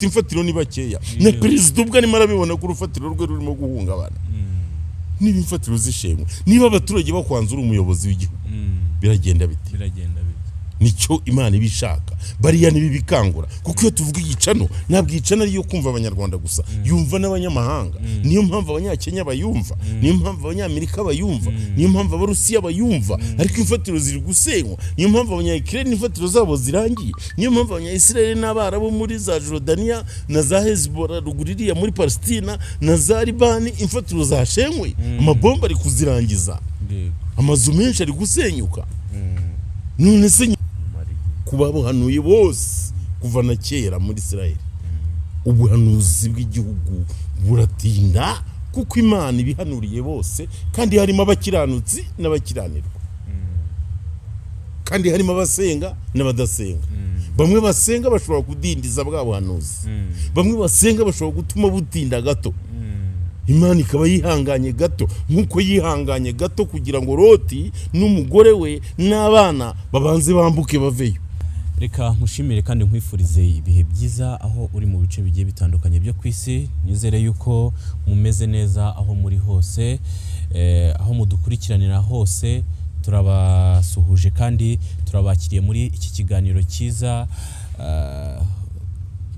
imfatiro ni bakeya na perezida ubwo arimo arabibona ko urufatiro rwe rurimo guhungabana niba imfatiro zishemwe niba abaturage bakwanzura umuyobozi w'igihugu biragenda biti nicyo Imana ibishaka bariya nibi bikangura kuko iyo tuvuga igicano ntabwo igicano ari yo kumva abanyarwanda gusa yumva n'abanyamahanga niyo mpamvu abanyakenya bayumva niyo mpamvu abanyamerika bayumva niyo mpamvu abarusiya bayumva ariko imfatiro ziri gusenywa niyo mpamvu abanyakirene imfatiro zabo zirangiye niyo mpamvu abanyayisirayeli n'abarabu muri za Jordania na za Hezbollah ruguririya muri Palestina na za Libani imfatiro zashenywe amabomba ari kuzirangiza amazu menshi ari gusenyuka none se kubabuhanuye bose kuva na kera muri Israel ubuhanuzi bw'igihugu buratinda kuko Imana ibihanuriye bose kandi harimo abakiranutsi n'abakiranirwa kandi harimo abasenga n'abadasenga bamwe basenga bashobora kudindiza bwa buhanuzi bamwe basenga bashobora gutuma butinda gato Imana ikaba yihanganye gato nkuko yihanganye gato kugira ngo Loti n'umugore we n'abana babanze bambuke baveyo. Reka nkushimire kandi nkwifurize ibihe byiza aho uri mu bice bigiye bitandukanye byo kwisi. Nizere yuko mumeze neza aho muri hose, aho mudukurikiranira hose. Turabasuhuje kandi turabakiriye muri iki kiganiro cyiza.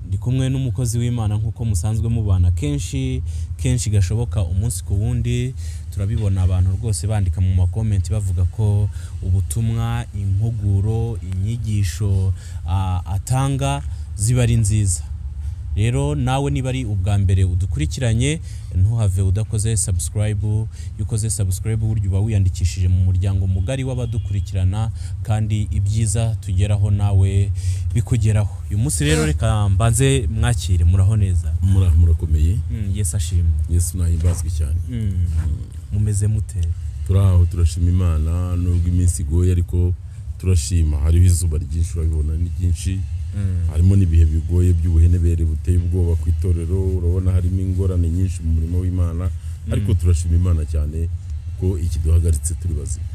Ndi kumwe n'umukozi w'Imana nkuko musanzwe mubana kenshi gashoboka umunsi ku wundi. Turabibona abantu rwose bandika mu comment bavuga ko ubutumwa, impuguro, inyigisho atanga ziba ari nziza. Rero nawe niba ari ubwa mbere udukurikiranye ntuhave udakoze subscribe. Yukoze subscribe buryo uba wiyandikishije mu muryango mugari w'abadukurikirana kandi ibyiza tugeraho nawe bikugeraho. Uyu munsi rero reka mbanze mwakire. Muraho neza? Murakomeye. Yesu ashimwe. Yesu nahimbazwe cyane. Mumeze mute? Turaho turashima Imana nubwo iminsi igoye ariko turashima. Hariho izuba ryinshi urabibona ni byinshi. Harimo nibihe bigoye by'ubuhenebere buteye ubwoba ku itorero. Urabona harimo ingorane nyinshi mu murimo w'Imana ariko turashima Imana cyane ko ikiduhagaritse turi bazima.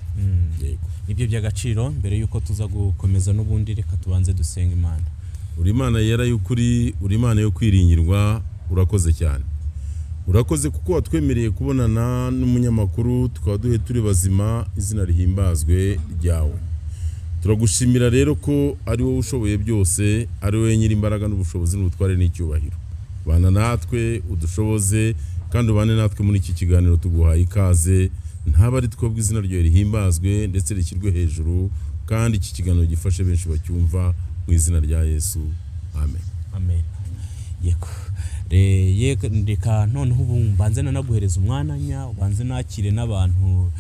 Yego. Nibyo by'agaciro. Mbere yuko tuza gukomeza n'ubundi reka tubanze dusenga Imana. Uri Imana yera y'ukuri, uri Imana yo kwiringirwa. Urakoze cyane. Urakoze kuko watwemereye kubonana n'umunyamakuru tukaba duhe turi bazima. Izina rihimbazwe ryawe. Turagushimira rero ko ari wowe ushoboye byose, ari wowe nyiri imbaraga n'ubushobozi n'ubutware n'icyubahiro. Bana natwe udushoboze kandi ubane natwe muri iki kiganiro. Tuguhaye ikaze. Ntaba ari twebwe izina ryawe rihimbazwe ndetse rishyirwe hejuru kandi iki kiganiro gifashe benshi bacyumva mu izina rya Yesu. Amen. Amen. Yego. Reka noneho ubu mbanze naguhereza umwananya ubanze nakire n'abantu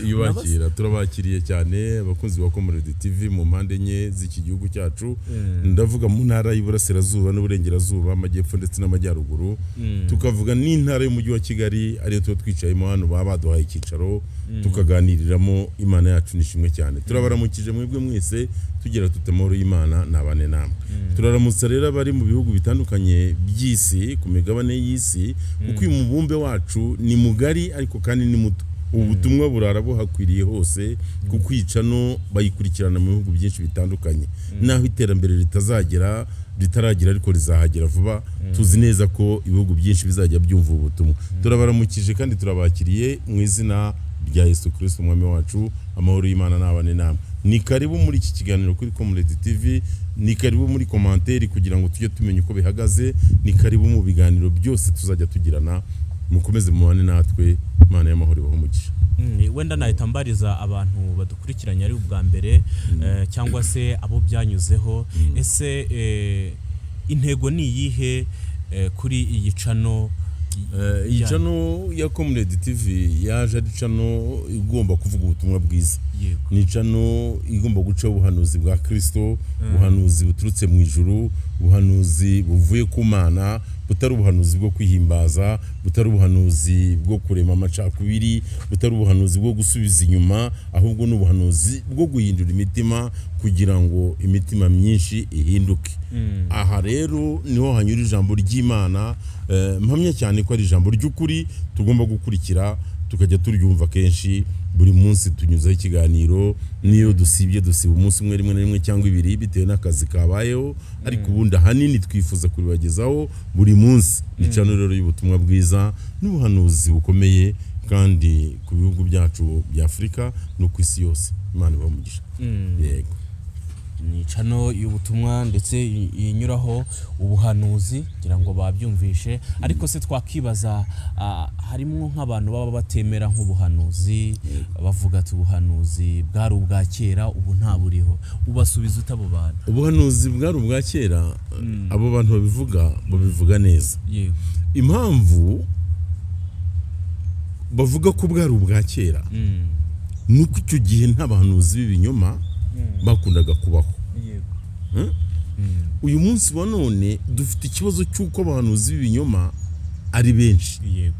yubakira. Turabakiriye cyane abakunzi ba Comrade TV mu mpande enye z'iki gihugu cyacu. Ndavuga mu ntara y'Iburasirazuba n'Uburengerazuba, Amajyepfo ndetse n'Amajyaruguru. Tukavuga n'intara y'umujyi wa Kigali ariyo tuba twicayemo hano baba baduhaye icyicaro tukaganiriramo. Imana yacu nishimwe cyane. Turabaramukije mwebwe mwese tugira tutemoro y'Imana nabane namwe. Turaramutsa rero bari mu bihugu bitandukanye by'isi ku migabane y'isi kuko uyu mubumbe wacu ni mugari ariko kandi ni muto. Ubutumwa burara buhakwiriye hose kukwica no bayikurikirana mu bihugu byinshi bitandukanye. Naho iterambere ritaragira ariko rizahagera vuba. Tuzi neza ko ibihugu byinshi bizajya byumva ubutumwa. Turabaramukije kandi turabakiriye mu izina rya Yesu Kristo umwami wacu. Amahoro y'Imana nabane namwe. Ni karibu muri iki kiganiro kuri Comrade TV. Ni karibu muri commentaire kugira ngo tujye tumenya uko bihagaze. Ni karibu mu biganiro byose tuzajya tugirana. Mukomeze mubane natwe. Imana y'amahoro ibahumugisha. Wenda nahita mbariza abantu badukurikiranye ari ubwa mbere cyangwa se abo byanyuzeho. Ese intego ni iyihe kuri iyi channel? Iyi channel ya Comrade TV yaje ari channel igomba kuvuga ubutumwa bwiza. Ni channel igomba guca ubuhanuzi bwa Kristo, ubuhanuzi buturutse mu ijuru, ubuhanuzi buvuye ku Mana, butari ubuhanuzi bwo kwihimbaza, butari ubuhanuzi bwo kurema amacakubiri, butari ubuhanuzi bwo gusubiza inyuma, ahubwo n'ubuhanuzi bwo guhindura imitima kugira ngo imitima myinshi ihinduke. Aha rero niho hanyura ijambo ry'Imana. Mpamya cyane ko ari ijambo ry'ukuri tugomba gukurikira tukajya turyumva kenshi buri munsi tunyuzaho ikiganiro niyo dusiba umunsi umwe rimwe na rimwe cyangwa ibiri bitewe n'akazi kabayeho ariko ubundi ahanini twifuza kuribagezaho buri munsi ni channel y'ubutumwa bwiza n'ubuhanuzi bukomeye kandi ku bihugu byacu bya Afrika no ku isi yose Imana ibamugisha yego ni channel y'ubutumwa ndetse yinyuraho ubuhanuzi kugira ngo babyumvishe ariko se twakibaza harimo nk'abantu baba batemera nk'ubuhanuzi bavuga ati ubuhanuzi bwari ubwa kera ubu nta buriho ubasubiza utabo bantu ubuhanuzi bwari ubwa kera abo bantu babivuga neza yego impamvu bavuga ko bwari ubwa kera nuko icyo gihe nta bahanuzi b'ibinyoma bakundaga kubaho yego uyu munsi wa none dufite ikibazo cy'uko abahanuzi b'ibinyoma ari benshi yego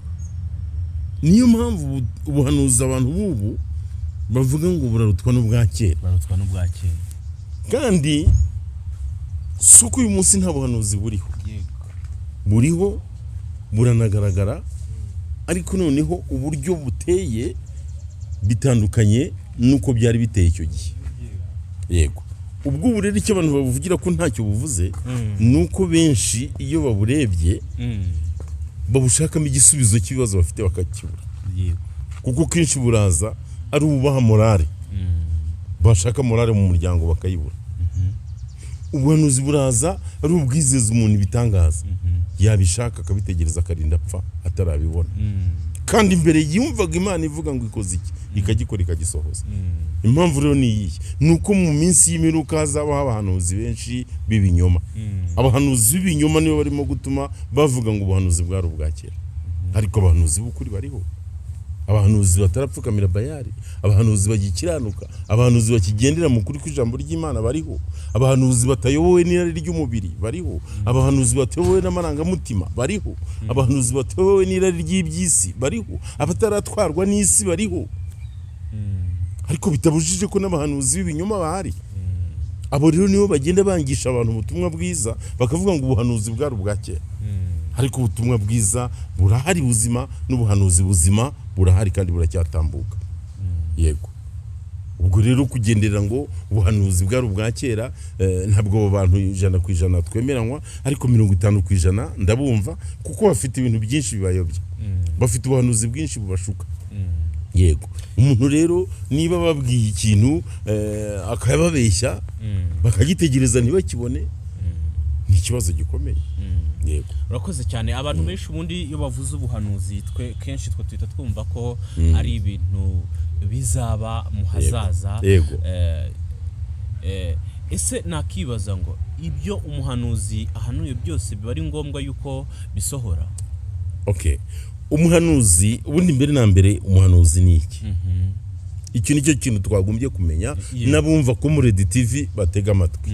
niyo mpamvu ubuhanuzi abantu bubu bavuga ngo burarutwa n'ubwa kera kandi suko uyu munsi nta buhanuzi buriho buranagaragara ariko noneho uburyo buteye bitandukanye nuko byari biteye icyo gihe yego ubwo ubu rero icyo abantu bavugira ko ntacyo buvuze nuko benshi iyo baburebye babushakamo igisubizo cy'ibibazo bafite bakakibura kuko kenshi buraza ari ububaha morale bashaka morale mu muryango bakayibura ubuhanuzi buraza ari ubwizeza umuntu ibitangaza yabishaka akabitegereza akarinda apfa atarabibona kandi imbere yumvaga Imana ivuga ngo ikoze iki ikagikora ikagisohoza impamvu rero ni iyi nuko mu minsi y'imiruka hazabaho abahanuzi benshi b'ibinyoma abahanuzi b'ibinyoma nibo barimo gutuma bavuga ngo ubuhanuzi bwari ubwa kera ariko abahanuzi b'ukuri bariho abahanuzi batarapfukamira Bayali abahanuzi bagikiranuka abahanuzi bakigendera mu kuri kw'ijambo ry'Imana bariho abahanuzi batayobowe n'irari ry'umubiri bariho abahanuzi batayobowe n'amarangamutima bariho abahanuzi batayobowe n'irari ry'ibyisi bariho abataratwarwa n'isi bariho ariko bitabujije ko n'abahanuzi b'ibinyoma bahari abo rero nibo bagenda bangisha abantu ubutumwa bwiza bakavuga ngo ubuhanuzi bwari ubwa kera ariko ubutumwa bwiza burahari buzima n'ubuhanuzi buzima burahari kandi buracyatambuka yego ubwo rero kugendera ngo ubuhanuzi bwari ubwa kera ntabwo abo bantu 100% twemeranywa ariko 50% ndabumva kuko bafite ibintu byinshi bibayobya bafite ubuhanuzi bwinshi bubashuka yego umuntu rero niba babwiye ikintu akababeshya bakagitegereza ntibakibone ni ikibazo gikomeye yego urakoze cyane abantu benshi ubundi iyo bavuze ubuhanuzi kenshi twita twumva ko ari ibintu bizaba mu hazaza ese nakibaza ngo ibyo umuhanuzi ahanuye byose biba ari ngombwa yuko bisohora umuhanuzi ubundi mbere na mbere umuhanuzi ni iki icyo nicyo kintu twagombye kumenya n'abumva ko muri TV batega amatwi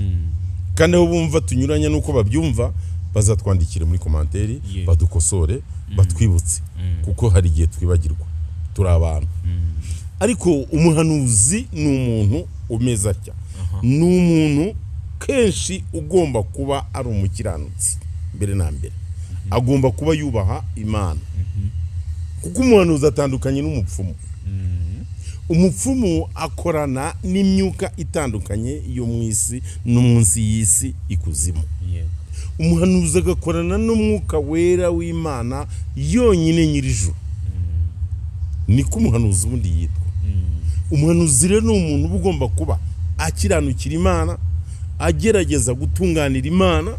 kandi aho bumva tunyuranya nuko babyumva bazatwandikira muri komanteri badukosore batwibutse kuko hari igihe twibagirwa turi abantu ariko umuhanuzi ni umuntu umeze atya ni umuntu kenshi ugomba kuba ari umukiranutsi mbere na mbere agomba kuba yubaha Imana kuko umuhanuzi atandukanye n'umupfumu umupfumu akorana n'imyuka itandukanye yo mu isi no munsi y'isi ikuzimu umuhanuzi agakorana n'umwuka wera w'Imana yonyine nyirijuru niko umuhanuzi ubundi yitwa umuhanuzi rero ni umuntu ugomba kuba akiranukira Imana agerageza gutunganira Imana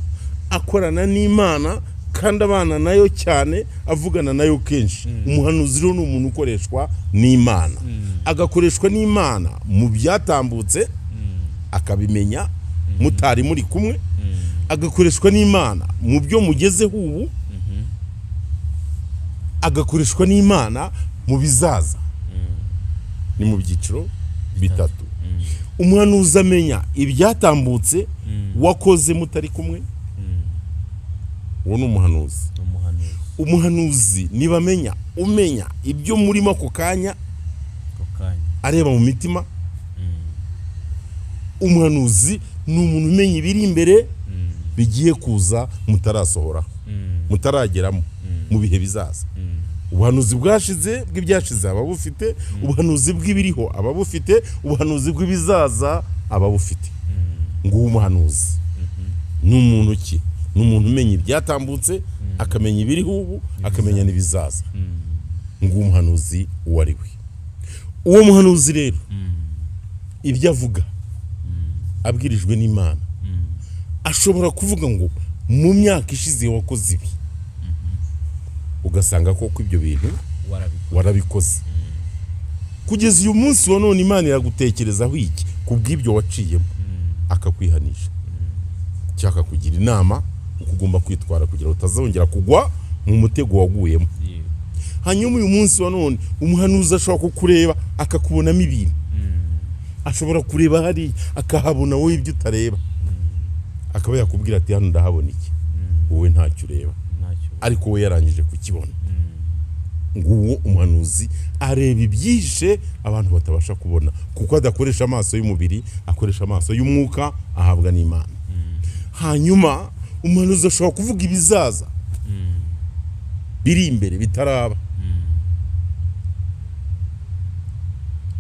akorana n'Imana kandi abana nayo cyane avugana nayo kenshi umuhanuzi rero ni umuntu ukoreshwa n'Imana agakoreshwa n'Imana mu byatambutse akabimenya mutari muri kumwe agakoreshwa n'Imana mu byo mugezeho ubu agakoreshwa n'Imana mu bizaza ni mu byiciro bitatu umuhanuzi amenya ibyatambutse wakoze mutari kumwe uwo ni umuhanuzi umuhanuzi nibamenya umenya ibyo murimo ako kanya areba mu mitima umuhanuzi ni umuntu umenya ibiri imbere bigiye kuza mutarasohora mutarageramo mu bihe bizaza ubuhanuzi bwashize bw'ibyashize aba bufite, ubuhanuzi bw'ibiriho aba bufite, ubuhanuzi bw'ibizaza aba bufite. Nguwo umuhanuzi ni umuntu ki? Ni umuntu umenya ibyatambutse, akamenya ibiriho ubu, akamenya n'ibizaza. Nguwo umuhanuzi uwo ari we. Uwo muhanuzi rero ibyo avuga abwirijwe n'Imana, ashobora kuvuga ngo mu myaka ishize wakoze ibi, ugasanga koko ibyo bintu warabikoze. Kugeza uyu munsi wa none Imana iragutekerezaho iki kubw'ibyo waciyemo, akakwihanisha cyaka kugira inama uko ugomba kwitwara kugira utazongera kugwa mu mutego waguyemo. Hanyuma uyu munsi wa none umuhanuzi ashobora kukureba akakubonamo ibintu, ashobora kureba hari akahabona wowe ibyo utareba, akaba yakubwira ati hano ndahabona iki, wowe ntacyo ureba, ariko we yarangije kukibona. Nguwo umuhanuzi areba ibyishe abantu batabasha kubona, kuko adakoresha amaso y'umubiri, akoresha amaso y'umwuka ahabwa n'Imana. Hanyuma umuhanuzi ashobora kuvuga ibizaza biri imbere bitaraba.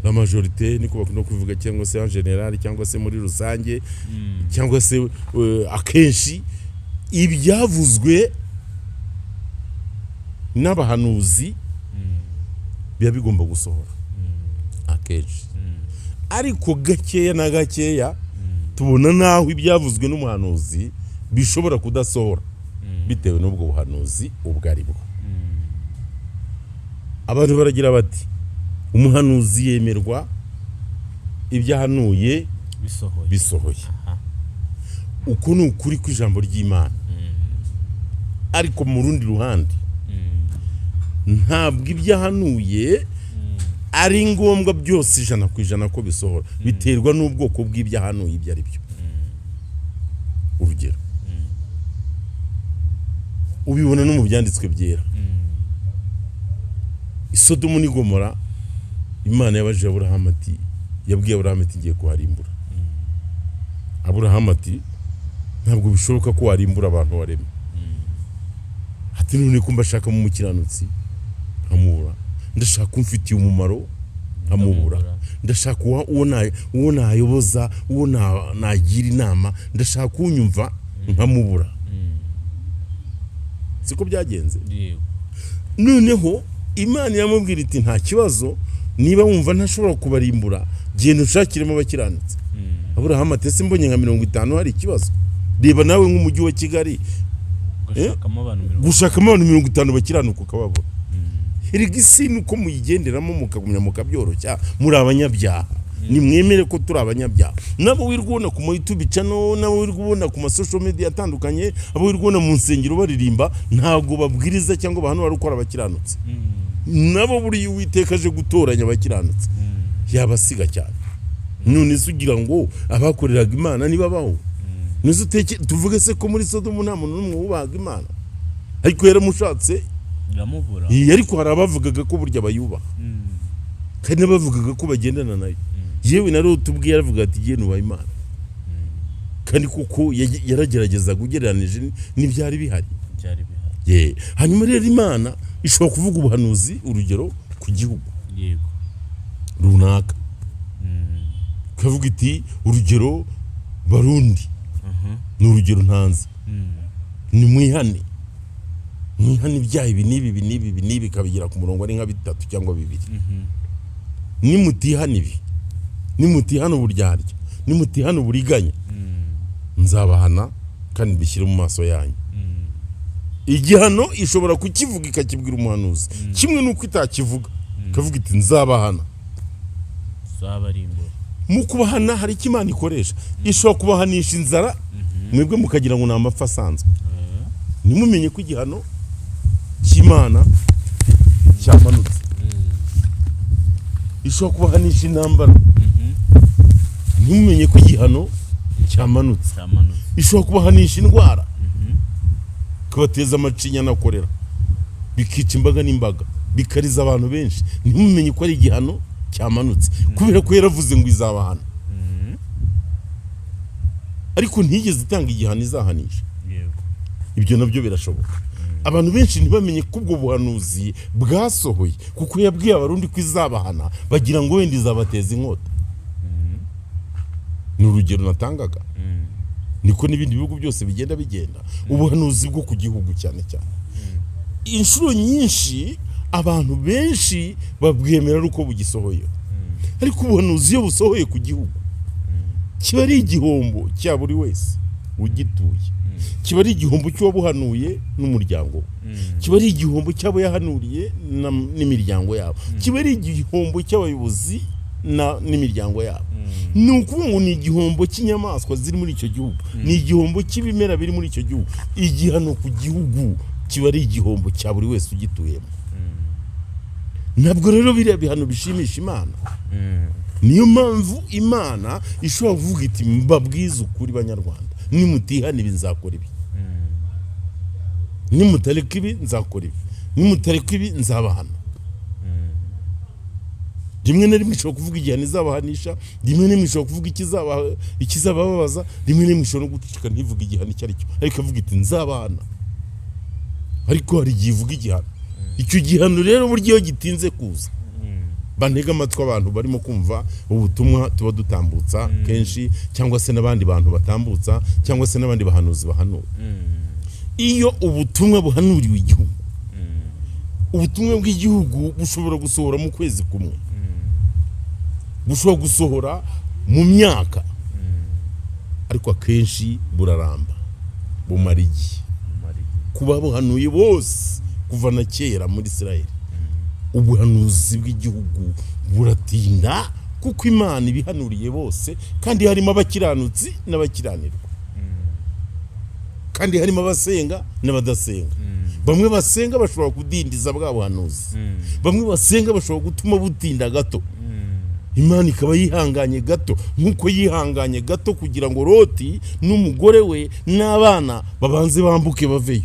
La majorité niko bakunda kuvuga, cyangwa se en general, cyangwa se muri rusange, cyangwa se akenshi ibyavuzwe n'abahanuzi biba bigomba gusohora akenshi. Ariko gakeya na gakeya tubona naho ibyavuzwe n'umuhanuzi bishobora kudasohora bitewe n'ubwo buhanuzi ubwo ari bwo. Abantu baragira bati umuhanuzi yemerwa ibyahanuye bisohoye. Uko ni ukuri kw'ijambo ry'Imana. Ariko mu rundi ruhande ntabwo ibyahanuye ari ngombwa byose 100% ko bisohora, biterwa n'ubwoko bw'ibyahanuye ibyo ari byo. Urugero ubibona no mu byanditswe byera. Isodomu ni Gomora, Imana yabajije Aburahamu ati, yabwiye Aburahamu ati ngiye kuharimbura. Aburahamu ati ntabwo bishoboka ko warimbura abantu waremye. Ati none ko mbashaka mu mukiranutsi nkamubura, ndashaka kumfitiye umumaro nkamubura, ndashaka uwo nayoboza, uwo nagira inama, ndashaka kunyumva nkamubura. Siko byagenze. Noneho Imana yamubwira iti nta kibazo, niba wumva ntashobora kubarimbura genda ushakiremo abakiranutsi. Aburahamu ati ese mbonye nka 50 hari ikibazo? Reba nawe nk'umujyi wa Kigali gushakamo abantu 50 bakiranuka ukababura. Erega isi nuko muyigenderamo mukagumya mukabyoroshya, muri abanyabyaha. Nimwemere ko turi abanyabyaha. Nabo wirwona ku YouTube channel, nabo wirwona ku social media atandukanye, abo wirwona mu nsengero baririmba, ntago babwiriza cyangwa abantu bari gukora abakiranutsi. Nabo buri Uwitekaje gutoranya abakiranutsi yabasiga cyane. None sugira ngo abakoreraga Imana niba baho. Nizuteke tuvuge se ko muri Sodomu nta muntu n'umwe wubaga Imana, ariko yaramushatse iramubura. Ariko hari abavugaga ko burya bayubaha, kandi bavugaga ko bagendana nayo. Yewe naro tubwiye yaravuga ati giye nuba Imana, kandi kuko yaragerageza kugereranije n'ibyari bihari. Hanyuma rero Imana ishobora kuvuga ubuhanuzi, urugero ku gihugu runaka, kavuga iti urugero Barundi, ni urugero ntanze, ni mwihane ibyaha ibi n'ibi kabigira ku murongo ari nka 3 cyangwa 2. Nimutihana ibi, nimutihana uburyarya, nimutihana uburiganya, nzabahana kandi bishyire mu maso yanyu. Igihano ishobora kukivuga ikakibwira umuhanuzi, kimwe nuko itakivuga kavuga iti nzabahana, zabarimbura. Mu kubahana hari Imana ikoresha, ishobora kubahanisha inzara, mwebwe mukagira ngo namapfa asanzwe. Nimumenye ko igihano cy'Imana cyamanutse. Ishobora kubahanisha intambara, nimumenye ko igihano cyamanutse. Ishobora kubahanisha indwara, kubateza amacinya nakorera, bikica imbaga n'imbaga, bikariza abantu benshi. Nimumenye ko ari igihano cyamanutse, kubera ko yaravuze ngo izabahana. Ariko ntigeze itanga igihano izahanisha. Ibyo nabyo birashoboka. abantu benshi ntibamenye ko ubwo buhanuzi bwasohoye kuko yabwiye abarundi ko izabahana bagira ngo wenda izabateza inkota. Ni urugero natangaga. Niko n'ibindi bihugu byose bigenda ubuhanuzi bwo ku gihugu cyane cyane. Inshuro nyinshi abantu benshi babwemera uko bugisohoye, ariko ubuhanuzi iyo busohoye ku gihugu kiba ari igihombo cya buri wese ugituye, kiba ari igihombo cy'uwabuhanuye n'umuryango, kiba ari igihombo cy'abo yahanuriye n'imiryango yabo, kiba ari igihombo cy'abayobozi n'imiryango yabo. Ni ukuvuga ngo ni igihombo cy'inyamaswa ziri muri icyo gihugu, ni igihombo cy'ibimera biri muri icyo gihugu. Igihano ku gihugu kiba ari igihombo cya buri wese ugituyemo. Ntabwo rero biriya bihano bishimisha Imana. Niyo mpamvu Imana ishobora kuvuga iti mbabwize ukuri banyarwanda, nimutihana ibi nzakora ibi, nimutareka ibi nzakora ibi, nimutareka ibi nzabahana. Rimwe na rimwe ishobora kuvuga igihano izabahanisha, rimwe na rimwe ishobora kuvuga ikizabababaza, rimwe na rimwe ishobora no gucika ntivuga igihano icyo ari cyo, ariko avuga iti nzabahana. Ariko hari igihe ivuga igihano. Icyo gihano rero buryo iyo gitinze kuza, bantega amatwi abantu barimo kumva ubutumwa tuba dutambutsa kenshi, cyangwa se n'abandi bantu batambutsa, cyangwa se n'abandi bahanuzi bahanura. Iyo ubutumwa buhanuriwe igihugu, ubutumwa bw'igihugu bushobora gusohora mu kwezi kumwe, bushobora gusohora mu myaka, ariko akenshi buraramba, bumara igihe. Kuba buhanuye bose kuva na kera muri Israel, ubuhanuzi bw'igihugu buratinda kuko Imana ibihanuriye bose, kandi harimo abakiranutsi n'abakiranirwa, kandi harimo abasenga n'abadasenga. Bamwe basenga bashobora kudindiza bwa buhanuzi, bamwe basenga bashobora gutuma butinda gato. Imana ikaba yihanganye gato, nkuko yihanganye gato kugira ngo Loti n'umugore we n'abana babanze bambuke baveyo.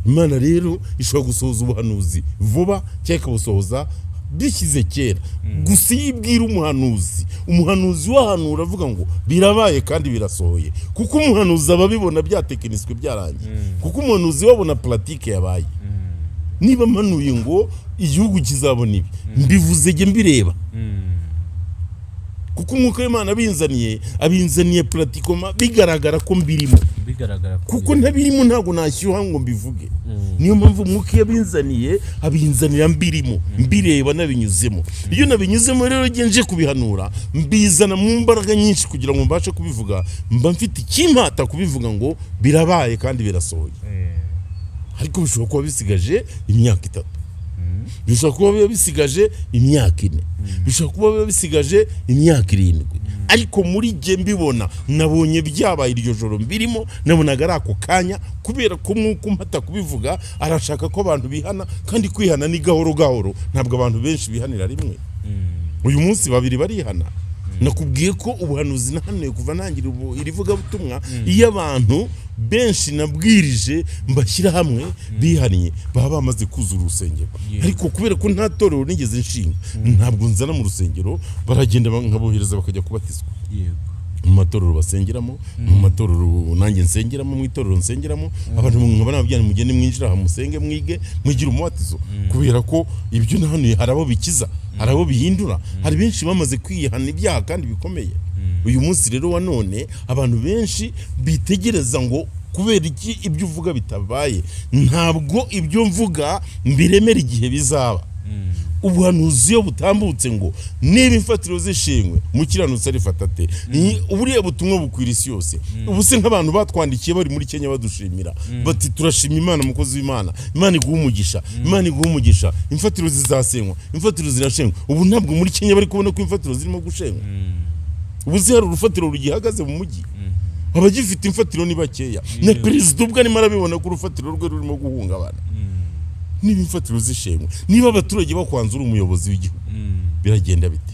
Imana rero ishobora gusohoza ubuhanuzi vuba cyangwa ikabusohoza bishyize kera. Gusa yibwira umuhanuzi wahanura avuga ngo birabaye kandi birasohoye, kuko umuhanuzi ababibona byatekiniswe byarangiye, kuko umuhanuzi wabona pratique yabaye. Niba manuye ngo igihugu kizabona ibi, mbivuze ge mbireba, kuko umwuka w'Imana abinzaniye pratikoma bigaragara ko mbirimo, kuko ntabirimo ntago nashyuha ngo mbivuge. Niyo mpamvu umwuka abinzanira mbirimo, mbireba nabinyuzemo. Iyo nabinyuzemo rero nje kubihanura, mbizana mu mbaraga nyinshi kugira ngo mbashe kubivuga, mba mfite ikimpata kubivuga ngo birabaye kandi birasohoye. Ariko bishobora kuba bisigaje imyaka 3, bishobora kuba bisigaje imyaka 4, bishobora kuba bisigaje imyaka 7. Ariko muri je mbibona, nabonye byabaye iryo joro mbirimo, nabonaga ari ako kanya, kubera ko mwuko mpata kubivuga arashaka ko abantu bihana, kandi kwihana ni gahoro gahoro, ntabwo abantu benshi bihanira rimwe. Uyu munsi babiri barihana. Nakubwiye ko ubuhanuzi nahanuye kuva nangira irivuga butumwa, iyo abantu benshi nabwirije mbashyira hamwe bihaniye baba bamaze kuzura urusengero. Ariko kubera ko nta torero nigeze nshinga, ntabwo nzana mu rusengero, baragenda nkabohereza bakajya kubatizwa. Mu matorero basengeramo, mu matorero nanjye nsengeramo, mu itorero nsengeramo, abantu nkaba nabajyana mugende mwinjira aha musenge mwige mwigira umubatizo, kubera ko ibyo nahanuye harabo bikiza, harabo bihindura. Hari benshi bamaze kwihana ibyaha kandi bikomeye. Uyu munsi rero wa none abantu benshi bitegereza ngo kubera iki ibyo uvuga bitabaye, ntabwo ibyo mvuga mbiremera igihe bizaba. Ubuhanuzi iyo butambutse ngo niba imfatiro zishimwe mukiranutse arifatate, uburiye butumwa bukwira isi yose. Ubuse nk'abantu batwandikiye bari muri Kenya badushimira bati turashima Imana mukozi w'Imana, Imana iguha umugisha, Imana iguha umugisha, imfatiro zizasenywa, imfatiro zirashenywa. Ubu ntabwo muri Kenya bari kubona ko imfatiro zirimo gushenywa. Ubuze hari urufatiro rugihagaze mu mujyi, abagifite imfatiro ni bakeya. Na perezida ubwo arimo arabibona ko urufatiro rwe rurimo guhungabana. Niba imfatiro zishemwe, niba abaturage bakwanzura umuyobozi w'igihugu, biragenda bite?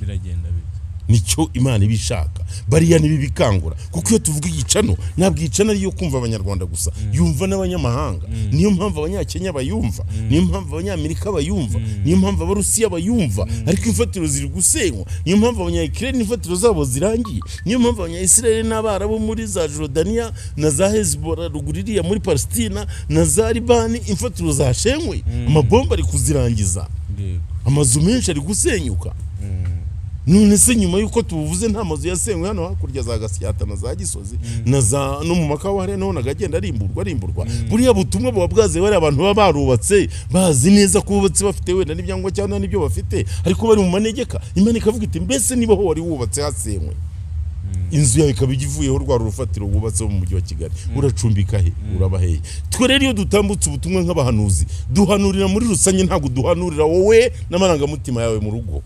nicyo Imana ibishaka bariya nibi bikangura kuko iyo tuvuga igicano ntabwo igicano ari yo kumva abanyarwanda gusa yumva n'abanyamahanga niyo mpamvu abanyakenya bayumva niyo mpamvu abanyamerika bayumva niyo mpamvu abarusiya bayumva ariko imfatiro ziri gusenywa niyo mpamvu abanyayikireni imfatiro zabo zirangiye niyo mpamvu abanyayisirayeli n'abarabu muri za Jordania na za Hezbollah ruguririya muri Palestina na za Libani imfatiro zashenywe amabomba ari kuzirangiza amazu menshi ari gusenyuka none se nyuma yuko tuvuze nta mazu yasenywe hano hakurya za Gasyata na za Gisozi na za no mu makawa hari naho nagagenda arimburwa buriya butumwa bwa bwaze bari abantu baba barubatse bazi neza ko bubatse bafite wenda n'ibyangwa cyane n'ibyo bafite ariko bari mu manegeka Imana ikavuga iti mbese niba ho wari wubatse hasenywe inzu yawe ikaba igivuyeho rwa rufatiro wubatse mu mujyi wa Kigali uracumbika he urabaheye twe rero iyo dutambutse ubutumwa nk'abahanuzi duhanurira muri rusange ntabwo duhanurira wowe n'amarangamutima yawe mu rugo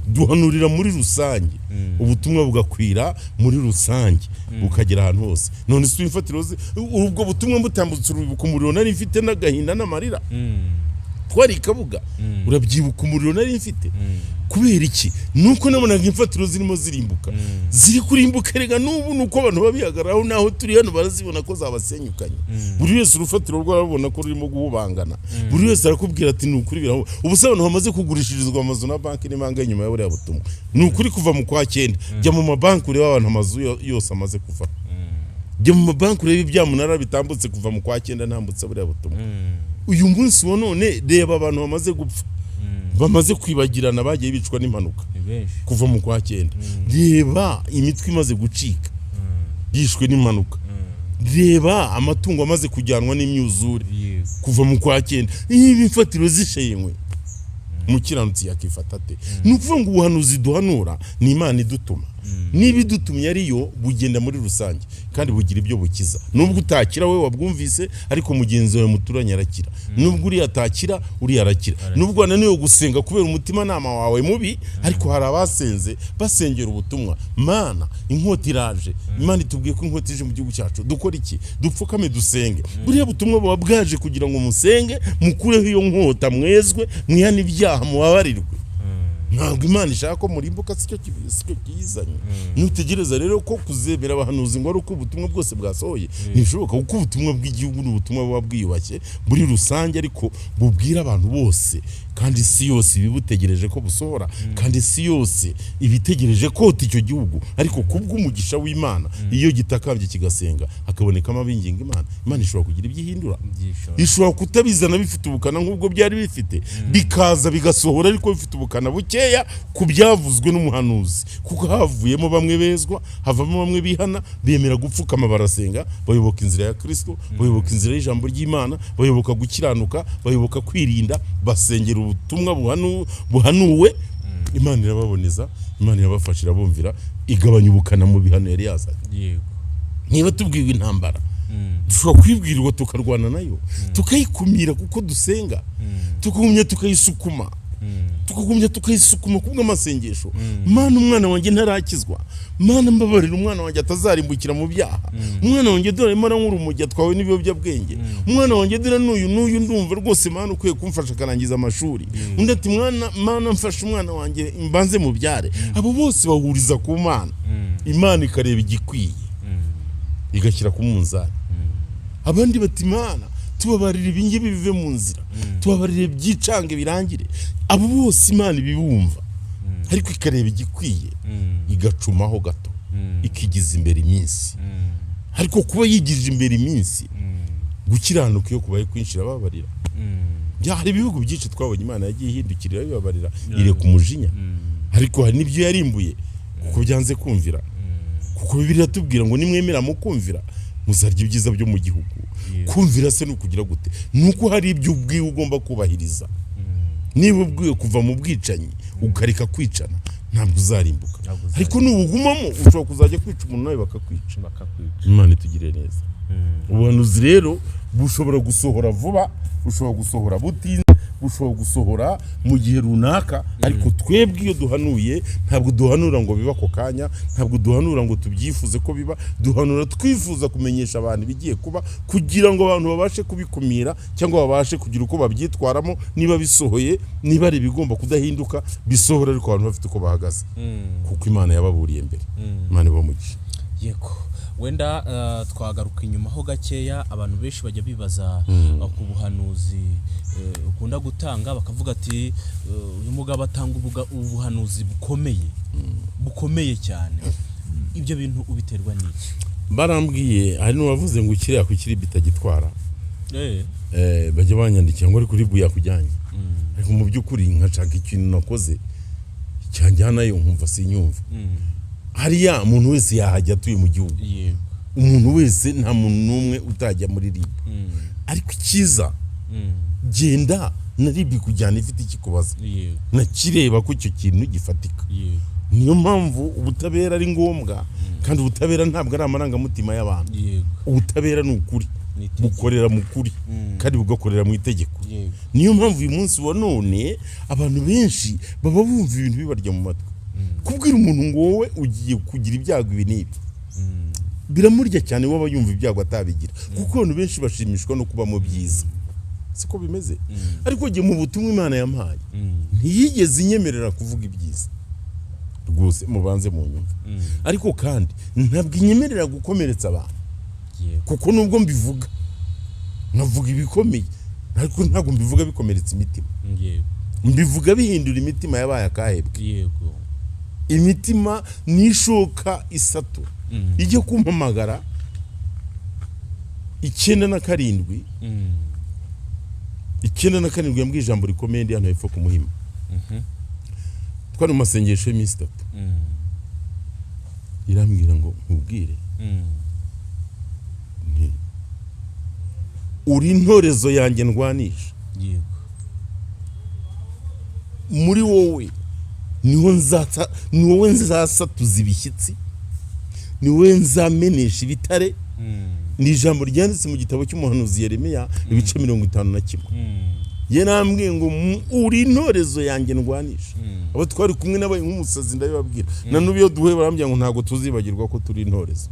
duhanurira muri rusange ubutumwa bugakwira muri rusange bukagera ahantu hose none se imfatiro ubwo butumwa butambutse urubuka umuriro nari mfite n'agahinda n'amarira twari ikabuga urabyibuka umuriro nari mfite kubera iki nuko nabonaga imfatiro zirimo zirimbuka ziri kurimbuka rega n'ubu nuko abantu babihagaraho naho turi hano barazibona ko zabasenyukanye buri wese urufatiro rwabona ko rurimo guhubangana buri wese arakubwira ati nukuri biraho ubusabano hamaze kugurishirizwa amazu na banki n'imanga inyuma ya buriya butumwa nukuri kuva mu kwa 9 jya mu mabanki ureba abantu amazu yose amaze kuva jya mu mabanki ureba ibyamunara bitambutse kuva mu kwa 9 ntambutse buriya butumwa uyu munsi wa none reba abantu bamaze gupfa bamaze kwibagirana bagiye bicwa n'impanuka kuva mu kwa 9 reba imitwe imaze gucika yishwe n'impanuka reba amatungo amaze kujyanwa n'imyuzure kuva mu kwa 9 ibi mfatiro zisheyenywe umukiranutsi yakifata te nukuvuga ngo ubuhanuzi duhanura ni Imana idutuma niba idutumye ariyo bugenda muri rusange kandi bugira ibyo bukiza nubwo utakira we wabwumvise ariko mugenzi wawe muturanye arakira nubwo uri atakira uri arakira nubwo ananiwe gusenga kubera umutima nama wawe mubi ariko hari abasenze basengera ubutumwa Mana inkota iraje Imana itubwiye ko inkota ije mu gihugu cyacu dukora iki dupfukame dusenge buriya butumwa buba bwaje kugira ngo musenge mukureho iyo nkota mwezwe mwihana ibyaha mubabarirwe ntabwo Imana ishaka ko murimbuka sicyo kiyizanye nutegereza rero ko kuzemera abahanuzi ngo ari uko ubutumwa bwose bwasohoye ntibishoboka kuko ubutumwa bw'igihugu n'ubutumwa buba bwiyubashye buri rusange ariko bubwira abantu bose kandi isi yose ibibutegereje ko busohora kandi isi yose ibitegereje ko icyo gihugu ariko kubw'umugisha w'Imana iyo gitakambye kigasenga hakabonekamo abinginga Imana ishobora kugira ibyihindura ishobora kutabizana bifite ubukana nk'ubwo byari bifite bikaza bigasohora ariko bifite ubukana bukeya ku byavuzwe n'umuhanuzi kuko havuyemo bamwe bezwa havamo bamwe bihana bemera gupfukama barasenga bayoboka inzira ya Kristo bayoboka inzira y'ijambo ry'Imana bayoboka gukiranuka bayoboka kwirinda basengera ubutumwa buhanuwe Imana irababoneza Imana irabafashira bumvira igabanya ubukana mu bihano yari yazanye yego niba tubwiwe intambara dushobora kwibwirirwa tukarwana nayo tukayikumira kuko dusenga tukagumya tukayisukuma kubw'amasengesho Mana umwana wanjye ntarakizwa Mana mbabarira umwana wanjye atazarimbukira mu byaha umwana wanjye dore mara nk'urumogi atwawe n'ibiyobyabwenge umwana wanjye dore n'uyu ndumva rwose Mana ukwiye kumfasha akarangiza amashuri undi ati Mana mfasha umwana wanjye mbanze mu byare abo bose bahuriza ku Mana Imana ikareba igikwiye igashyira ku munzani abandi bati Mana tubabarira ibingibi bive mu nzira tubabarire byicange birangire abo bose Imana ibibumva ariko ikareba igikwiye igacumaho gato ikigiza imbere iminsi ariko kuba yigirije imbere iminsi gukiranuka iyo kubaye kwinshira babarira hari ibihugu byinshi twabonye Imana yagiye ihindukirira bibabarira ire ku mujinya ariko hari nibyo yarimbuye kuko byanze kumvira kuko Bibiliya tubwira ngo nimwemera mu kumvira muzarya ibyiza byo mu gihugu kumvira se nukugira gute nuko hari ibyo ubwiwe ugomba kubahiriza niba ubwiwe kuva mu bwicanyi ukareka kwicana ntabwo uzarimbuka ariko nubugumamo ushobora kuzajya kwica umuntu nawe bakakwica Imana itugire neza ubuhanuzi rero bushobora gusohora vuba bushobora gusohora butinze bushobora gusohora mu gihe runaka ariko twebwe iyo duhanuye ntabwo duhanura ngo biba ako kanya, ntabwo duhanura ngo tubyifuze ko biba, duhanura twifuza kumenyesha abantu bigiye kuba kugira ngo abantu babashe kubikumira cyangwa babashe kugira uko babyitwaramo, niba bisohoye niba ari bigomba kudahinduka bisohora ariko abantu bafite uko bahagaze kuko Imana yababuriye mbere. Imana ibamugisha. Yego, wenda twagaruka inyuma ho gakeya. Abantu benshi bajya bibaza ku buhanuzi ukunda gutanga, bakavuga ati uyu mugabo atanga ubuhanuzi bukomeye cyane. Ibyo bintu ubiterwa n'iki? Barambwiye hari n'uwavuze ngo ukiriya kukiri bitagitwara, bajya banyandikira ngo ari kuri buya kujyanye, ariko mu by'ukuri nkashaka ikintu nakoze cyanjyanayo nkumva sinyumva. Hariya umuntu wese yahajya atuye mu gihugu, umuntu wese nta muntu n'umwe utajya muri RIB, ariko ikiza genda na RIB kujyana ifite ikikubaza nakireba ko icyo kintu gifatika. Niyo mpamvu ubutabera ari ngombwa, kandi ubutabera ntabwo ari amarangamutima y'abantu. Ubutabera ni ukuri, bukorera mu kuri kandi bugakorera mu itegeko. Niyo mpamvu uyu munsi wa none abantu benshi baba bumva ibintu bibarya mu matwi. Kubwira umuntu ngo wowe ugiye kugira ibyago ibi n'ibi biramurya cyane, waba yumva ibyago atabigira, kuko abantu benshi bashimishwa no kuba mu byiza. Siko bimeze. Ariko giye mu butumwa Imana yampaye ntiyigeze inyemerera kuvuga ibyiza rwose, mubanze mu nyumva. Ariko kandi ntabwo inyemerera gukomeretsa abantu, kuko nubwo mbivuga navuga ibikomeye, ariko ntabwo mbivuga bikomeretsa imitima. Mbivuga bihindura imitima yabaye akahebwe. Imitima nishoka isato ijye kumpamagara 97 yambwiye ijambo rikomeye ndi hano hepfo ku Muhima. Twari mu masengesho y'iminsi 3, irambwira ngo nkubwire uri intorezo yanjye ndwanisha. Muri wowe ni wowe nzasatuza ibishyitsi, ni wowe nzamenesha ibitare. Ni ijambo ryanditse mu gitabo cy'umuhanuzi Yeremiya ibice 51. Yarambwiye ngo uri intorezo yanjye ndwanisha. Abo twari kumwe n'abaye nk'umusazi ndabibabwira, na n'ubu iyo duhuye barambwira ngo ntago tuzibagirwa ko turi intorezo.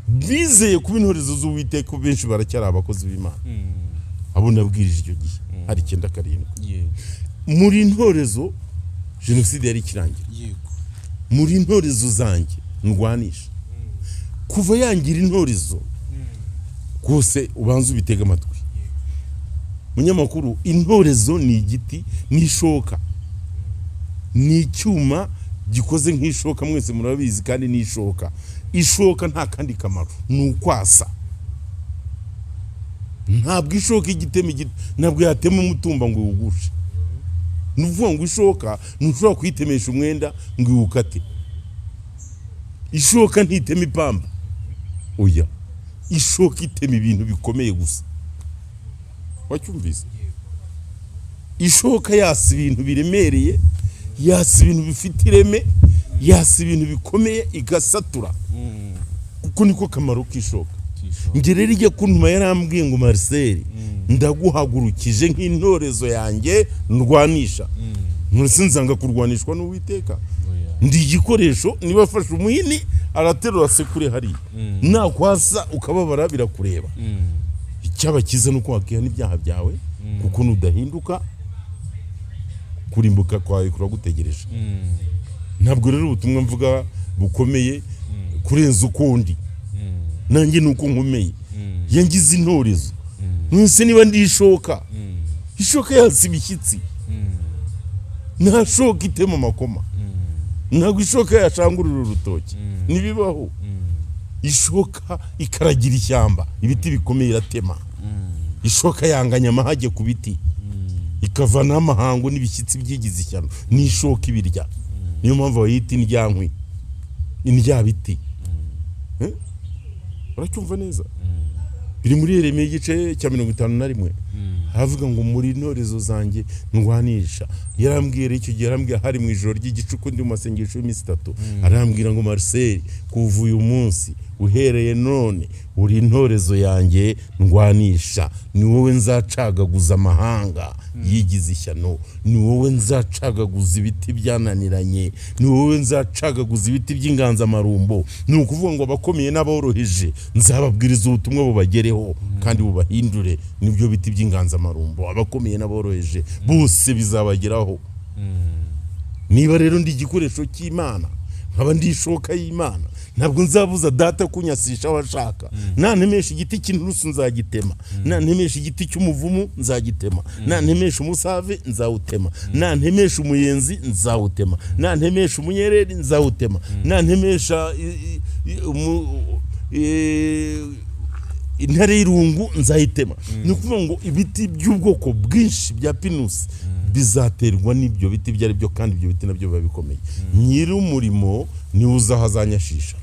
Bizeye kuba intorezo z'Uwiteka, benshi baracyari abakozi b'Imana. Abo nabwirije icyo gihe hari 97. Muri intorezo Jenoside yari ikirangira. Muri intorezo zanjye ndwanisha. Kuva yangira intorezo kose ubanza ubitega amatwi. Munyamakuru, intorezo ni igiti, nishoka, ni icyuma gikoze nk'ishoka, mwese murabizi, kandi nishoka. Ishoka nta kandi kamaro, ni ukwasa. Ntabwo ishoka igitema ntabwo yatema umutumba ngo iwugushe. Nuvuga ngo ishoka ntushobora kuyitemesha umwenda ngo iwukate. Ishoka ntitema ipamba, oya, ishoka itema ibintu bikomeye gusa. Wacyumvise? Ishoka yasa ibintu biremereye, yasa ibintu bifite ireme, yasa ibintu bikomeye igasatura. Kuko niko kamaro k'ishoka. Nge rero ijya kuntuma yarambwiye ngo Marcel, ndaguhagurukije nk'intorezo yanjye ndwanisha. Ntusinzanga kurwanishwa n'Uwiteka. Ndi igikoresho, niba afashe umuhini araterura sekure hari. Nakwasa ukababara birakureba. Icyaba kiza nuko wakihana ibyaha byawe, kuko nudahinduka kurimbuka kwawe kuragutegereje. Ntabwo rero ubutumwa mvuga bukomeye kurenza ukundi. Nanjye nuko nkomeye. Yangize intorezo. Mwese niba ndishoka. Ishoka yasi ibishyitsi. Nta shoka itema amakoma. Ntabwo ishoka yacangurira urutoki. Nibibaho. Ishoka ikaragira ishyamba, ibiti bikomeye iratema. Ishoka yanganya amahage ku biti, ikavana amahango n'ibishyitsi byigize ishyano. Ni ishoka ibirya. Niyo mpamvu bayita indyankwi, indya biti. Uracyumva neza? Biri muri Yeremiya igice cya 51. havuga ngo muri intorezo zanjye ndwanisha. Yarambwira icyo gihe, yarambwira hari mu ijoro ry'igicuku ndi mu masengesho y'iminsi 3, arambwira ngo Marcel, kuva uyu munsi uhereye none uri intorezo yanjye ndwanisha, ni wowe nzacagaguza amahanga yigize ishyano, ni wowe nzacagaguza ibiti byananiranye, ni wowe nzacagaguza ibiti by'inganzamarumbo. Ni ukuvuga ngo abakomeye n'aboroheje nzababwiriza ubutumwa bubagereho kandi bubahindure. Nibyo biti by'inganzamarumbo, abakomeye n'aboroheje bose bizabageraho. Niba rero ndi igikoresho cy'Imana, nkaba ndi ishoka y'Imana, ntabwo nzabuza data kunyasisha washaka. Nantemesha igiti cy'inturusu nzagitema, nantemesha igiti cy'umuvumu nzagitema, nantemesha umusave nzawutema, nantemesha umuyenzi nzawutema, nantemesha umunyereri nzawutema, nantemesha intare y'irungu nzayitema. Ni ukuvuga ngo ibiti by'ubwoko bwinshi bya pinusi bizaterwa n'ibyo biti ibyo ari byo, kandi ibyo biti nabyo biba bikomeye. Nyiri umurimo niwe uzahazanyashisha.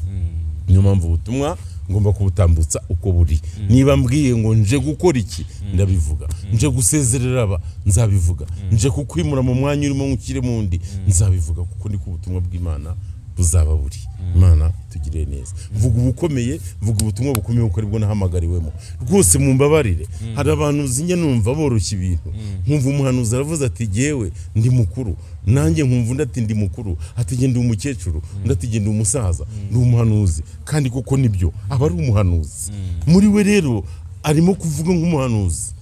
Niyo mpamvu ubutumwa ngomba kubutambutsa uko buri. Niba mbwiye ngo nje gukora iki, ndabivuga. Nje gusezerera aba, nzabivuga. Nje kukwimura mu mwanya urimo nkukire mu ndi, nzabivuga, kuko niko ubutumwa bw'Imana buzaba buri. Imana tugire neza. Vuga ubukomeye, vuga ubutumwa bukomeye uko aribwo nahamagariwemo. Rwose mumbabarire, hari abantu zinye numva boroshya ibintu. Nkumva umuhanuzi aravuze ati jewe ndi mukuru, nanjye nkumva ndati ndi mukuru, ati genda umukecuru, ndati genda umusaza, ndi umuhanuzi. Kandi koko nibyo, aba ari umuhanuzi. Muri we rero arimo kuvuga nk'umuhanuzi,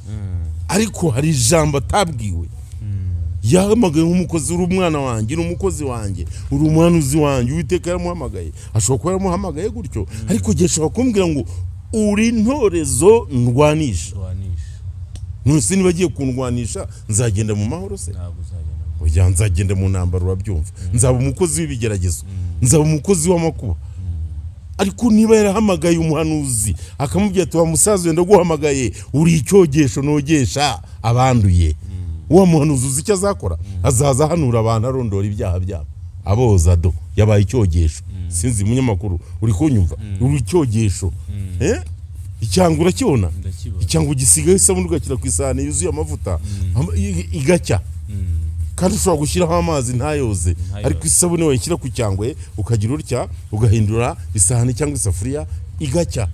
ariko hari ijambo atabwiwe. Yahamagaye nk'umukozi, uri umwana wanjye, uri umukozi wanjye, uri umuhanuzi wanjye. Uwiteka yaramuhamagaye, ashobora kuba yaramuhamagaye gutyo, ariko gihe ashobora kumbwira ngo uri intorezo ndwanisha. Nuse niba agiye kundwanisha, nzagenda mu mahoro se? Oya, nzagenda mu ntambara, urabyumva. Nzaba umukozi w'ibigeragezo, nzaba umukozi w'amakuba. Ariko niba yarahamagaye umuhanuzi akamubwira ati wa musaza wenda guhamagaye, uri icyogesho nogesha abanduye, uwo muhanuzi uzi icyo azakora? Azaza hanura abantu, arondora ibyaha byabo, aboza do, yabaye icyogesho. Sinzi munyamakuru uri kunyumva, uri icyogesho. Icyango urakibona? Icyango gisigaye isabune ugakira ku isahani yuzuye amavuta igacya, kandi ushobora gushyiraho amazi ntayoze, ariko isabune wayishyira ku cyangwe ukagira utya ugahindura isahani cyangwa isafuriya igacya.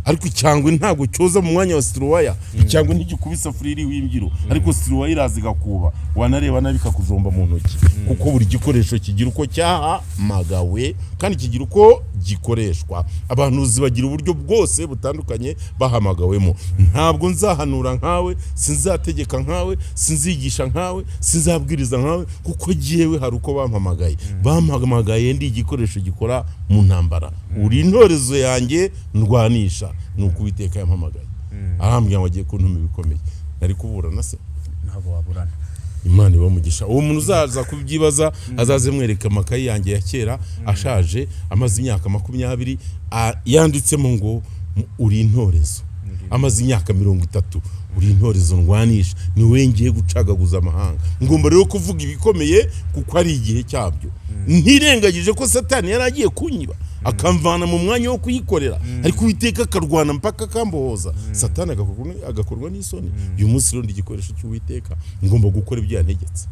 Ariko icyangwe ntabwo cyoza mu mwanya wa siruwaya. Icyangwe ntigikubisa isafuriya iriho imbyiro, ariko siruwaya iraza igakuba, wanareba nabi ikakujomba mu ntoki. Kuko buri gikoresho kigira uko cyahamagawe kandi kigira uko gikoreshwa. Abahanuzi bagira uburyo bwose butandukanye bahamagawemo. Ntabwo nzahanura nkawe, sinzategeka nkawe, sinzigisha nkawe, sinzabwiriza nkawe, kuko giyewe hari uko bampamagaye. Bampamagaye ndi igikoresho gikora mu ntambara. Uri intorezo yanjye ndwanisha, nuko Uwiteka yampamagaye. Arambwira ngo agiye kuntuma ibikomeye. Nari kuburana se? Ntabwo waburana. Imana ibamugisha. Uwo muntu uzaza kubyibaza, azaze mwereka amakayi yanjye ya kera ashaje, amaze imyaka 20, yanditsemo ngo uri intorezo. Amaze imyaka 30, uri intorezo ndwanisha, ni wengeye gucagaguza amahanga. Ngomba rero kuvuga ibikomeye kuko ari igihe cyabyo. Ntirengagije ko Satani yaragiye kunyiba, akamvana mu mwanya wo kuyikorera, ariko Uwiteka akarwana mpaka kambohoza. Satani agakorwa n'isoni. Uyu munsi rero ndi igikoresho cy'Uwiteka, ngomba gukora ibyo yantegetse.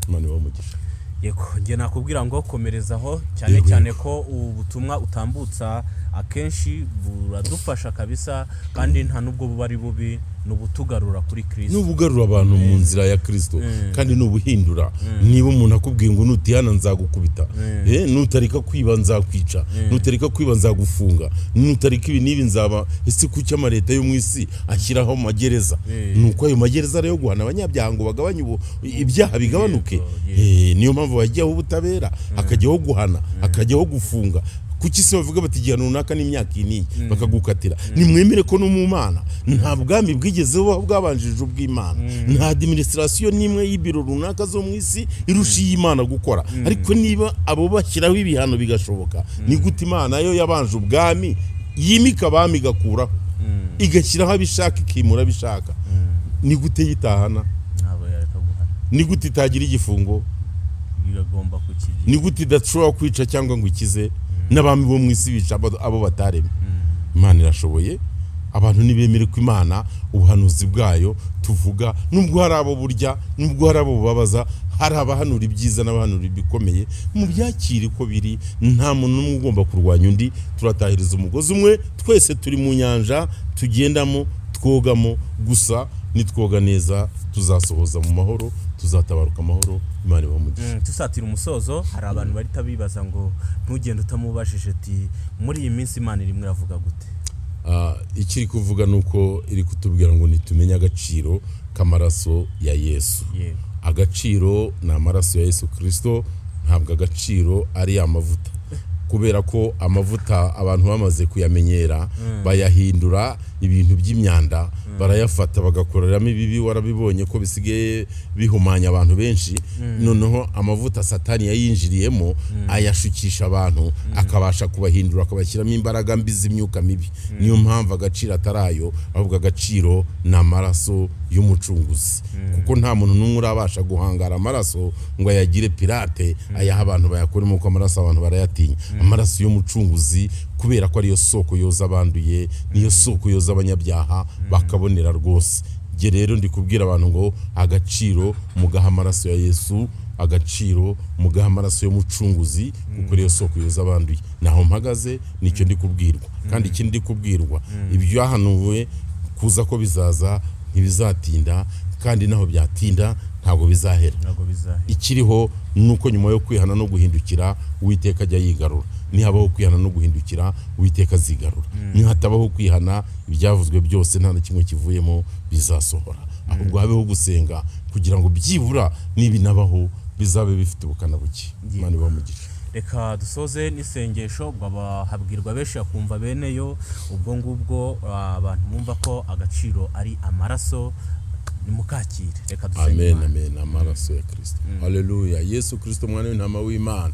Imana ibamugisha. Yego, nge nakubwira ngo komerezaho cyane cyane ko ubutumwa utambutsa akenshi buradufasha kabisa, kandi nta nubwo bubari bubi, nubutugarura kuri Kristo, nubugarura abantu mu nzira ya Kristo, kandi nubuhindura. Niba umuntu akubwiye ngo nutihana nzagukubita, nutarika kwiba nzakwica, nutarika kwiba nzagufunga, nutarika ibi nibi nzaba, ese kuki amareta yo mu isi ashyiraho magereza? Nuko ayo magereza rero guhana abanyabyaha ngo bagabanye ibyaha bigabanuke. Niyo mpamvu bajyaho ubutabera, akajyaho guhana, akajyaho gufunga. Kuki se bavuga bati igihano runaka n'imyaka ini bakagukatira? Nimwemere ko no mu Mana nta bwami bwigezeho bwabanjije ubw'Imana, nta administration nimwe y'ibiro runaka zo mu isi irusha y'Imana gukora. Ariko niba abo bashyiraho ibihano bigashoboka, ni gute Imana yo yabanje ubwami yimika abami gakuraho, igashyiraho abishaka ikimura bishaka? Ni gute yitahana? Ni gute itagira igifungo? Ni gute idashobora kwica cyangwa ngo ikize? N'abami bo mu isi bica abo batareme. Imana irashoboye, abantu nibemere ko Imana ubuhanuzi bwayo tuvuga, nubwo hari abo burya, nubwo hari abo bubabaza, hari abahanura ibyiza n'abahanura ibikomeye, mu byakire ko biri. Nta muntu n'umwe ugomba kurwanya undi, turatahiriza umugozi umwe, twese turi mu nyanja tugendamo twogamo, gusa nitwoga neza tuzasohoza mu mahoro, tuzatabaruka amahoro. Imana ibamugisha. Tusatira umusozo, hari abantu barita bibaza ngo ntugende utamubajije ati muri iyi minsi Imana irimo iravuga gute? Ikiri kuvuga nuko iri kutubwira ngo nitumenye agaciro k'amaraso ya Yesu. Agaciro ni amaraso ya Yesu Kristo, ntabwo agaciro ari amavuta, kubera ko amavuta abantu bamaze kuyamenyera bayahindura ibintu by'imyanda, barayafata bagakoreramo ibibi. Warabibonye ko bisigaye bihumanya abantu benshi. Noneho amavuta Satani yayinjiriyemo ayashukisha abantu, akabasha kubahindura, akabashyiramo imbaraga mbi z'imyuka mibi. Niyo mpamvu agaciro atarayo, ahubwo agaciro ni amaraso y'umucunguzi, kuko nta muntu n'umwe urabasha guhangara amaraso ngo ayagire pirate ayaha abantu bayakoremo, kuko amaraso abantu barayatinya. Amaraso y'umucunguzi, kubera ko ariyo soko yoza abanduye, niyo soko yoza abanyabyaha bakabonera rwose. Nge rero ndi kubwira abantu ngo agaciro mugaha amaraso ya Yesu, agaciro mugaha amaraso y'umucunguzi, kuko ariyo soko yoza abanduye. Naho mpagaze nicyo ndi kubwirwa, kandi ikindi ndi kubwirwa, ibyo yahanuwe kuza ko bizaza ntibizatinda, kandi naho byatinda ntabwo bizahera. Ikiriho nuko nyuma yo kwihana no guhindukira Uwiteka ajya yigarura. Nihabaho kwihana no guhindukira Uwiteka azigarura. Nihatabaho kwihana, ibyavuzwe byose nta na kimwe kivuyemo bizasohora. Ahubwo habeho gusenga kugira ngo byibura nibinabaho bizabe bifite ubukana buke. Imana ibamugisha. Reka dusoze n'isengesho, habwirwa benshi akumva beneyo, ubwo ngubwo abantu bumva ko agaciro ari amaraso, nimukakire. Reka dusenge. Amen. Amaraso ya Kristo. Haleluya. Yesu Kristo mwana w'intama w'Imana,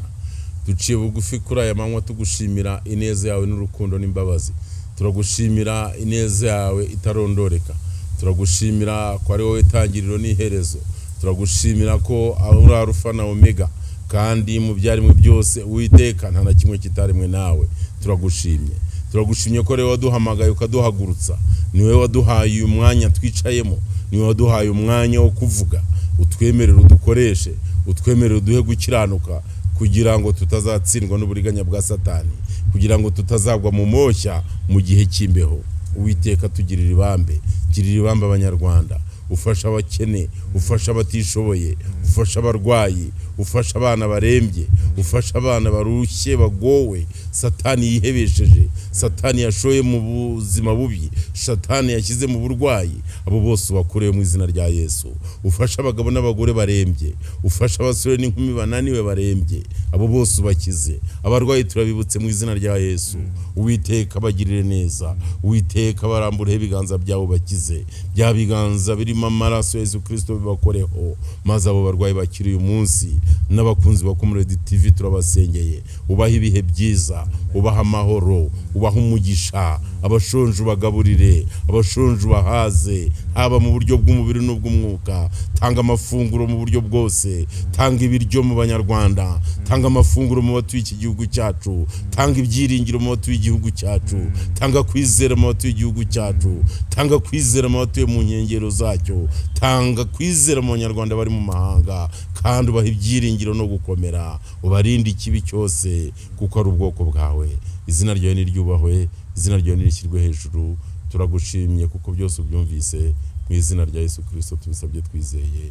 duciye bugufi kuri aya manywa tugushimira ineza yawe n'urukundo n'imbabazi. Turagushimira ineza yawe itarondoreka. Turagushimira ko ari wowe tangiriro n'iherezo. Turagushimira ko ari Alpha na Omega, kandi mu byaremwe byose Uwiteka nta na kimwe kitarimwe nawe. Turagushimye ko rero waduhamagaye ukaduhagurutsa. Niwe waduhaye uyu mwanya twicayemo, niwe waduhaye umwanya wo kuvuga. Utwemerere udukoreshe, utwemerere uduhe gukiranuka, kugira ngo tutazatsindwa n'uburiganya bwa Satani, kugira ngo tutazagwa mu moshya mu gihe cy'imbeho. Uwiteka tugirira ibambe, girira ibambe Abanyarwanda, ufasha abakene, ufasha abatishoboye, ufasha abarwayi, ufasha abana barembye, ufasha abana barushye bagowe Satani yihebesheje, Satani yashoye mu buzima bubi, Satani yashyize mu burwayi. Abo bose bakorewe mu izina rya Yesu. Ufasha abagabo n'abagore barembye, ufasha abasore n'inkumi bananiwe barembye, abo bose bakize. Abarwayi turabibutse mu izina rya Yesu. Uwiteka bagirire neza, Uwiteka barambureho ibiganza byabo bakize, bya biganza birimo amaraso ya Yesu Kristo bibakoreho, maze abo barwayi bakiri uyu munsi. N'abakunzi ba Comrade TV turabasengeye, ubaha ibihe byiza, ubaha amahoro, ubaha umugisha. Abashonje bagaburire, abashonje bahaze, haba mu buryo bw'umubiri n'ubw'umwuka. Tanga amafunguro mu buryo bwose, tanga ibiryo mu Banyarwanda, tanga amafunguro mu batuye iki gihugu cyacu, tanga ibyiringiro mu batuye igihugu cyacu, tanga kwizera mu batuye igihugu cyacu, tanga kwizera mu batuye mu nkengero zacyo, tanga kwizera mu Banyarwanda bari mu mahanga, kandi ubaha ibyiringiro no gukomera. Ubarinde ikibi cyose, kuko ari ubwoko bwawe. Izina ryawe niryubahwe, izina ryawe nirishyirwe hejuru. Turagushimye kuko byose ubyumvise, mu izina rya Yesu Kristo tubisabye twizeye.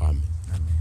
Amen.